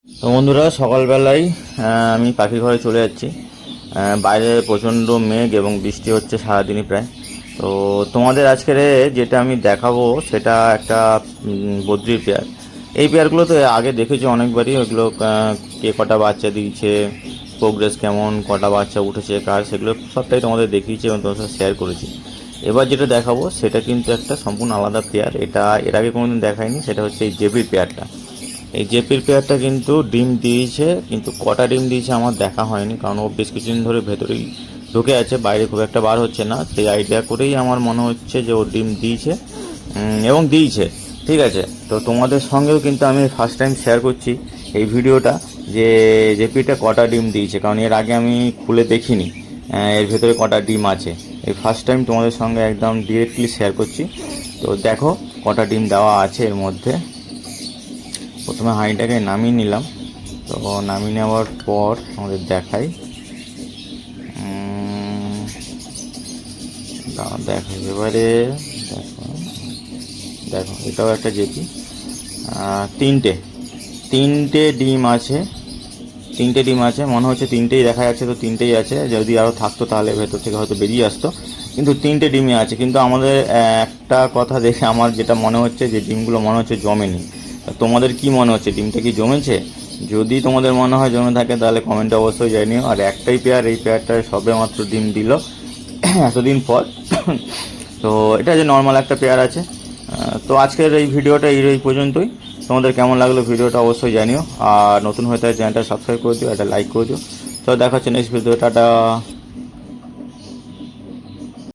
তো বন্ধুরা সকালবেলায় আমি পাখির ঘরে চলে যাচ্ছি। বাইরে প্রচণ্ড মেঘ এবং বৃষ্টি হচ্ছে সারাদিনই প্রায়। তো তোমাদের আজকের যেটা আমি দেখাবো সেটা একটা বদ্রির পেয়ার। এই পেয়ারগুলো তো আগে দেখেছি অনেকবারই, ওইগুলো কে কটা বাচ্চা দিয়েছে, প্রোগ্রেস কেমন, কটা বাচ্চা উঠেছে কার, সেগুলো সবটাই তোমাদের দেখিয়েছি এবং তোমাদের সাথে শেয়ার করেছি। এবার যেটা দেখাবো সেটা কিন্তু একটা সম্পূর্ণ আলাদা পেয়ার। এটা এর আগে কোনোদিন দেখায়নি, সেটা হচ্ছে এই জেপির পেয়ারটা। এই জেপির পেয়ারটা কিন্তু ডিম দিয়েছে, কিন্তু কটা ডিম দিয়েছে আমার দেখা হয়নি, কারণ ও বেশ কিছুদিন ধরে ভেতরেই ঢুকে আছে, বাইরে খুব একটা বার হচ্ছে না। সেই আইডিয়া করেই আমার মনে হচ্ছে যে ও ডিম দিয়েছে এবং দিয়েছে। ঠিক আছে, তো তোমাদের সঙ্গেও কিন্তু আমি ফার্স্ট টাইম শেয়ার করছি এই ভিডিওটা, যে জেপিটা কটা ডিম দিয়েছে, কারণ এর আগে আমি খুলে দেখিনি এর ভেতরে কটা ডিম আছে। এই ফার্স্ট টাইম তোমাদের সঙ্গে একদম ডিরেক্টলি শেয়ার করছি। তো দেখো কটা ডিম দেওয়া আছে এর মধ্যে। প্রথমে হাঁড়িটাকে নামিয়ে নিলাম। তো নামিয়ে নেওয়ার পর আমাদের দেখাই, দেখো এবারে, দেখো দেখো এটাও একটা জেপি। তিনটে তিনটে ডিম আছে, তিনটে ডিম আছে মনে হচ্ছে, তিনটেই দেখা যাচ্ছে, তো তিনটেই আছে। যদি আরও থাকতো তাহলে ভেতর থেকে হয়তো বেরিয়ে আসতো, কিন্তু তিনটে ডিমই আছে। কিন্তু আমাদের একটা কথা দেখে আমার যেটা মনে হচ্ছে যে ডিমগুলো মনে হচ্ছে জমেনি। তোমাদের কি মনে হচ্ছে, ডিমটা কি জমেছে? যদি তোমাদের মনে হয় জমে থাকে তাহলে কমেন্টে অবশ্যই জানিও। আর একটাই পেয়ার, এই পেয়ারটায় সবে মাত্র ডিম দিল এতদিন পর। তো এটা যে নর্মাল একটা পেয়ার আছে। তো আজকের এই ভিডিওটা এই পর্যন্তই। তোমাদের কেমন লাগলো ভিডিওটা অবশ্যই জানিও, আর নতুন হয়ে থাকে চ্যানেলটা সাবস্ক্রাইব করে দিও, একটা লাইক করে দিও। তো দেখা হচ্ছে নেক্সট ভিডিও, টাটা।